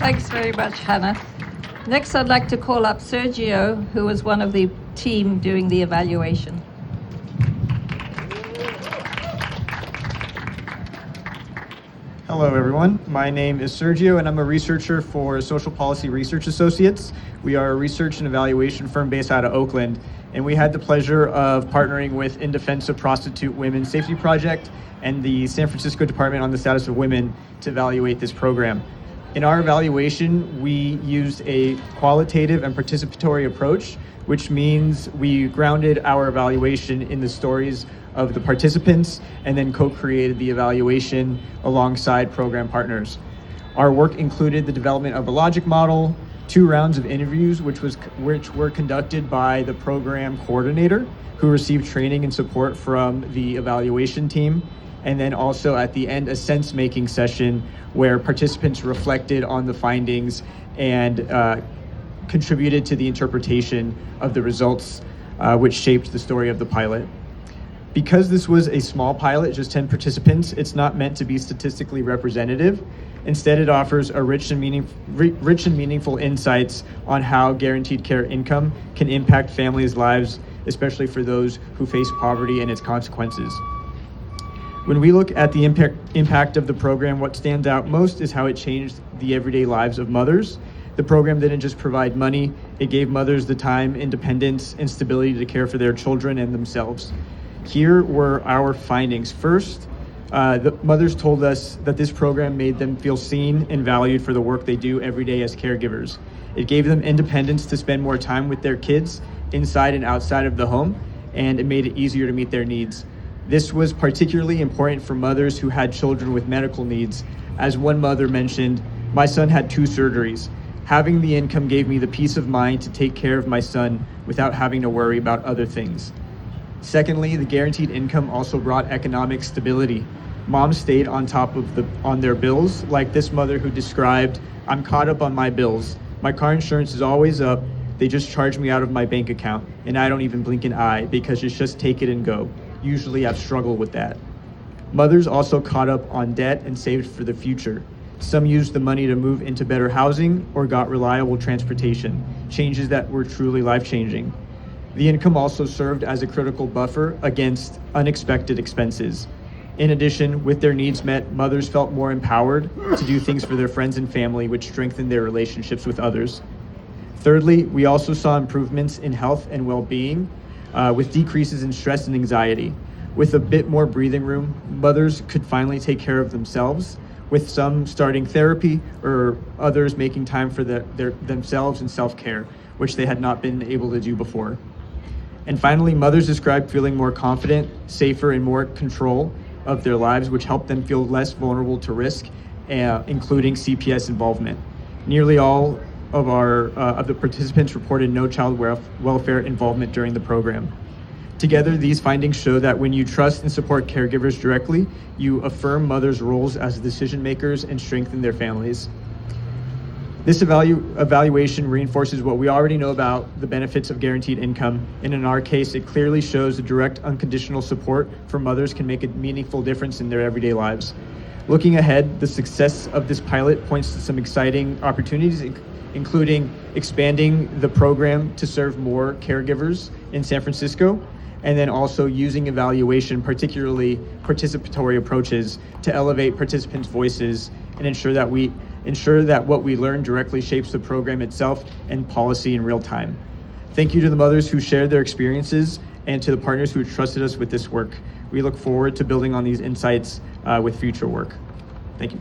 Thanks very much, Hannah. Next, I'd like to call up Sergio, who was one of the team doing the evaluation. Hello, everyone. My name is Sergio, and I'm a researcher for Social Policy Research Associates. We are a research and evaluation firm based out of Oakland, and we had the pleasure of partnering with In Defense of Prostitute Women's Safety Project and the San Francisco Department on the Status of Women to evaluate this program. In our evaluation, we used a qualitative and participatory approach, which means we grounded our evaluation in the stories of the participants and then co-created the evaluation alongside program partners. Our work included the development of a logic model, 2 rounds of interviews, which were conducted by the program coordinator, who received training and support from the evaluation team, and then also at the end, a sense-making session where participants reflected on the findings and contributed to the interpretation of the results, which shaped the story of the pilot. Because this was a small pilot, just 10 participants, it's not meant to be statistically representative. Instead, it offers a rich and meaningful insights on how guaranteed care income can impact families' lives, especially for those who face poverty and its consequences. When we look at the impact of the program, what stands out most is how it changed the everyday lives of mothers. The program didn't just provide money, it gave mothers the time, independence, and stability to care for their children and themselves. Here were our findings. First, the mothers told us that this program made them feel seen and valued for the work they do every day as caregivers. It gave them independence to spend more time with their kids inside and outside of the home, and it made it easier to meet their needs. This was particularly important for mothers who had children with medical needs. As one mother mentioned, "My son had 2 surgeries. Having the income gave me the peace of mind to take care of my son without having to worry about other things." Secondly, the guaranteed income also brought economic stability. Moms stayed on top of their bills, like this mother who described, "I'm caught up on my bills. My car insurance is always up. They just charge me out of my bank account, and I don't even blink an eye because it's just take it and go. Usually I've struggled with that." Mothers also caught up on debt and saved for the future. Some used the money to move into better housing or got reliable transportation, changes that were truly life-changing. The income also served as a critical buffer against unexpected expenses. In addition, with their needs met, mothers felt more empowered to do things for their friends and family, which strengthened their relationships with others. Thirdly, we also saw improvements in health and well-being, with decreases in stress and anxiety. With a bit more breathing room, mothers could finally take care of themselves, with some starting therapy or others making time for themselves and self-care, which they had not been able to do before. And finally, mothers described feeling more confident, safer, and more control of their lives, which helped them feel less vulnerable to risk, including CPS involvement. Nearly all of the participants reported no child welfare involvement during the program. Together, these findings show that when you trust and support caregivers directly, you affirm mothers' roles as decision makers and strengthen their families. This evaluation reinforces what we already know about the benefits of guaranteed income, and in our case, it clearly shows the direct, unconditional support for mothers can make a meaningful difference in their everyday lives. Looking ahead, the success of this pilot points to some exciting opportunities, including expanding the program to serve more caregivers in San Francisco, and then also using evaluation, particularly participatory approaches, to elevate participants' voices and ensure that what we learn directly shapes the program itself and policy in real time. Thank you to the mothers who shared their experiences and to the partners who trusted us with this work. We look forward to building on these insights with future work. Thank you.